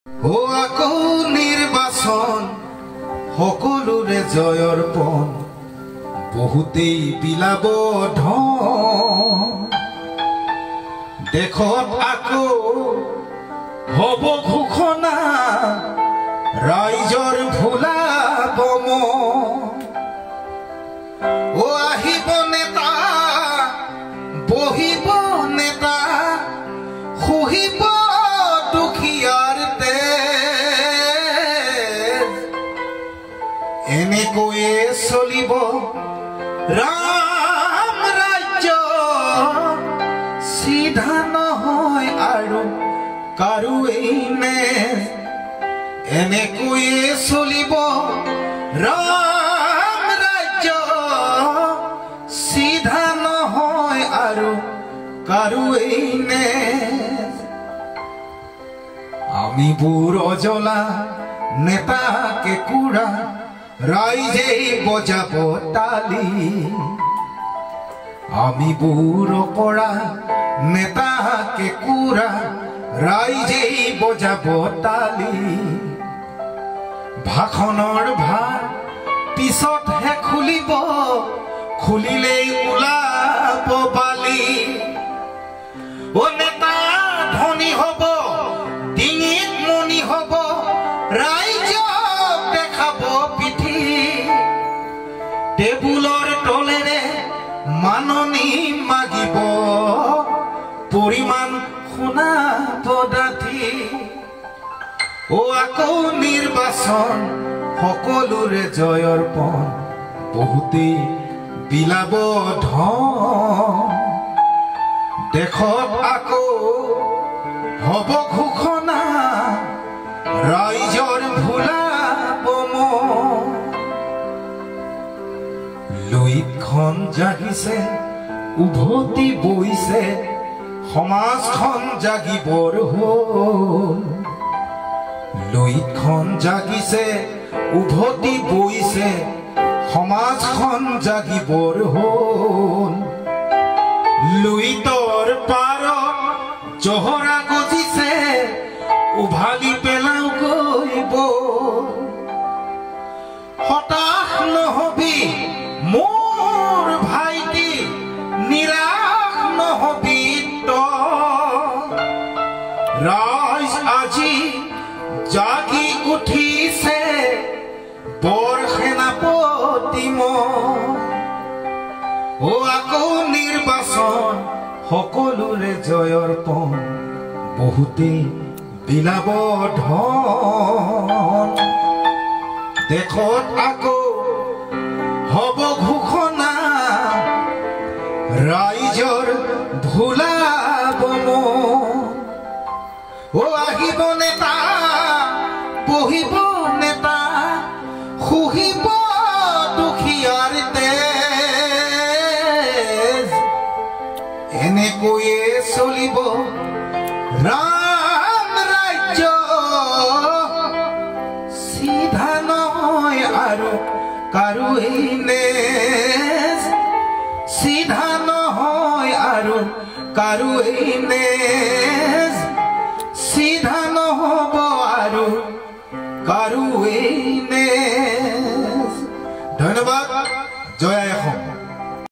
ও আকো নিৰ্বাচন সকলোৰে জয়ৰ পণ বহুতেই বিলাব ধন দেখত আকো হব ঘোষণা ৰাইজৰ ভুলাব ও আহিব নেতা বহিব নেতা খুহিব দুখীয়াৰ তেজ এনেকৈয়ে চলিব ৰাম ৰাজ্য সিধা নহয় আৰু কাৰোৱেই নেজ এনেকৈয়ে চলিব ৰাম ৰাজ্য সিধা নহয় আৰু কাৰোৱেই নেজ আমি বুঢ় অজলা নেতাকে কুৰা ৰাইজেই বজাব তালি আমি বুঢ় পৰা নেতাকে কুৰা ৰাইজেই বজাব তালি ভাষণৰ ভাৰ পিছতহে খুলিব খুলিলেই ওলাব বালি ও নেতা ধনী হব ডিঙিত মণি হব ৰাইজক দেখাব পিঠি টেবুলৰ তলেৰে মাননি মাগিব পৰিমাণ শুনাব ডাঠি ও আকৌ নিৰ্বাচন সকলোৰে জয়ৰ পণ বহুতেই বিলাব ধন দেশত আকৌ হব ঘোষণা ৰাইজৰ ভুলাব লুইতখন জাগিছে উভতি বৈছে সমাজখন জাগিবৰ হ'ল লুইতখন জাগিছে উভতি বৈছে সমাজখন জাগিবৰ হ'ল লুইতৰ পাৰত জহৰা গজিছে উভালি পেলাও গৈ হতাশ নহবি মোৰ ভাইটি নিৰাশ নহবি ৰাইজ আজি জাগি উঠিছে বৰ সেনাপতি ও আকৌ নিৰ্বাচন সকলোৰে জয়ৰ পণ বহুতেই বিলাব ধন দেশত আকৌ হব ঘোষণা ৰাইজৰ ভুলাব ও আহিব নেতা বহিব নেতা খুহিব দুখীয়াৰ তেজ এনেকৈয়ে চলিব ৰাম ৰাজ্য সিধা নহয় আৰু কাৰোৱেই নেজ সিধা নহয় আৰু কাৰোৱেই নেজ সিধা নহব আৰু কাৰোৱেই নেজ ধন্যবাদ জয় আই অসম।